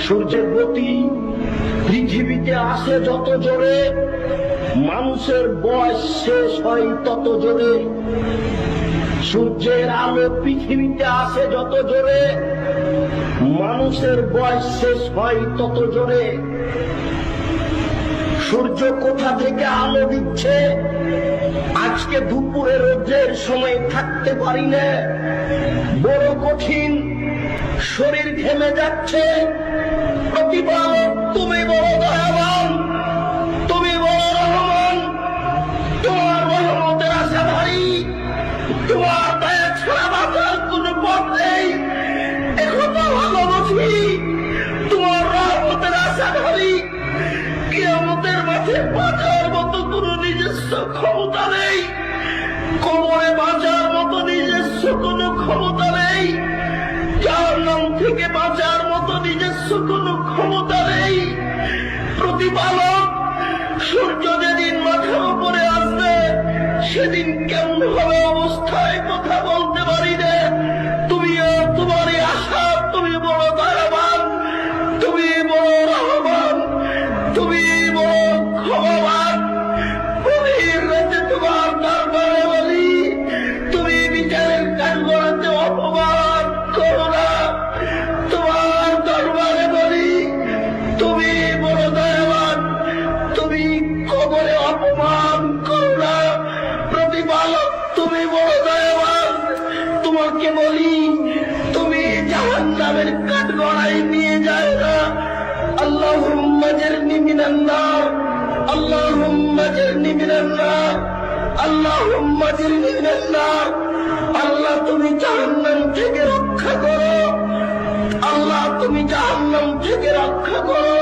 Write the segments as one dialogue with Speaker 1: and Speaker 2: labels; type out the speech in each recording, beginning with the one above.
Speaker 1: সূর্যের গতি পৃথিবীতে আসে যত জোরে, মানুষের বয়স শেষ হয় তত জোরে। সূর্যের আলো পৃথিবীতে আসে যত জোরে, মানুষের বয়স শেষ হয় তত জোরে। সূর্য কোথা থেকে আলো দিচ্ছে আজকে দুপুরে রোদ্রের সময় থাকতে পারি না, বড় কঠিন, শরীর ঘেমে যাচ্ছে। প্রতিপালক তুমি বড় দয়াবান, তুমি বড় রহমান, তোমার রহমতের আশা ভারী, তোমার দয়া ছাড়া বাঁচার কোন পথ নেই। এখন ভালোবাসি তোমার রহমতের আশা ভারী, কিয়ামতের মাঠে বাঁচার মতো কোন নিজস্ব ক্ষমতা নেই, কবরে বাঁচার মতো নিজস্ব কোন ক্ষমতা নেই, জাহান্নাম থেকে বাঁচার মতো নিজস্ব কোন ক্ষমতা নেই। প্রতিপালক সূর্য যেদিন মাথার উপরে আসবে সেদিন কেমন হবে অবস্থায় কথা বলতে পারি না। তুমিও তোমারই আশা, তুমি বড় দয়াবান, তুমি বড় রহমান, তুমি বড় ক্ষমাবান। গভীর রাতে তোমার দরবারে বলি, তুমি বিচারের কাঠগড়াতে অপমান করো না। তোমার দরবারে বলি, তুমি বড় দয়াবান, তুমি কবরে অপমান করো না। প্রতিপালক তুমি বড় দয়াবান, তোমাকে বলি তুমি জাহান্নামের কাঠগড়ায় নিয়ে যায় না। আল্লাহুম্মা জারনি মিনান নার, আল্লাহুম্মা জারনি মিনান নার, আল্লাহুম্মা জারনি মিনান নার। আল্লাহ তুমি জাহান্নাম থেকে রক্ষা করো, আল্লাহ তুমি জাহান্নাম থেকে রক্ষা করো,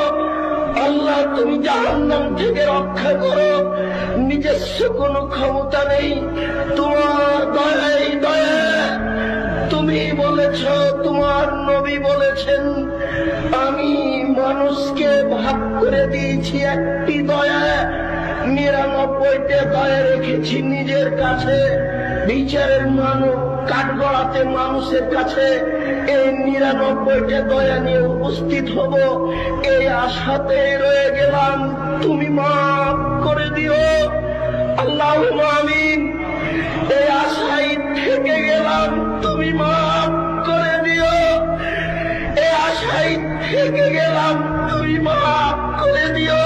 Speaker 1: আল্লাহ তুমি জাহান্নাম থেকে রক্ষা করো। নিজস্ব কোনো ক্ষমতা নেই, তোমার দয়াই দয়া। তুমি বলেছ, তোমার নবী বলেছেন, আমি মানুষকে ভাগ করে দিয়েছি একটি দয়া, ৯৯টা দয়া রেখেছি নিজের কাছে। বিচারের মানব কাঠগড়াতে মানুষের কাছে এই ৯৯টা দয়া নিয়ে উপস্থিত হব, এই আশাতে রয়ে গেলাম, তুমি মাফ করে দিও। আল্লাহুম্মা আমিন। এই আশায় থেকে গেলাম, তুমি মাফ করে দিও। এই আশায় থেকে গেলাম, তুমি মাফ করে দিও।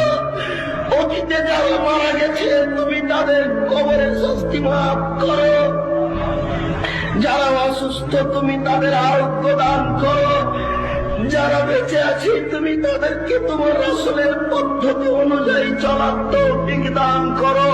Speaker 1: অতীতে যারা মারা গেছে তুমি তাদের কবরের শাস্তি মাফ করো, যারা অসুস্থ তুমি তাদের আরোগ্য দান করো, যারা বেঁচে আছে তুমি তাদেরকে তোমার রাসূলের পদ্ধতি অনুযায়ী চলার তৌফিক দান করো।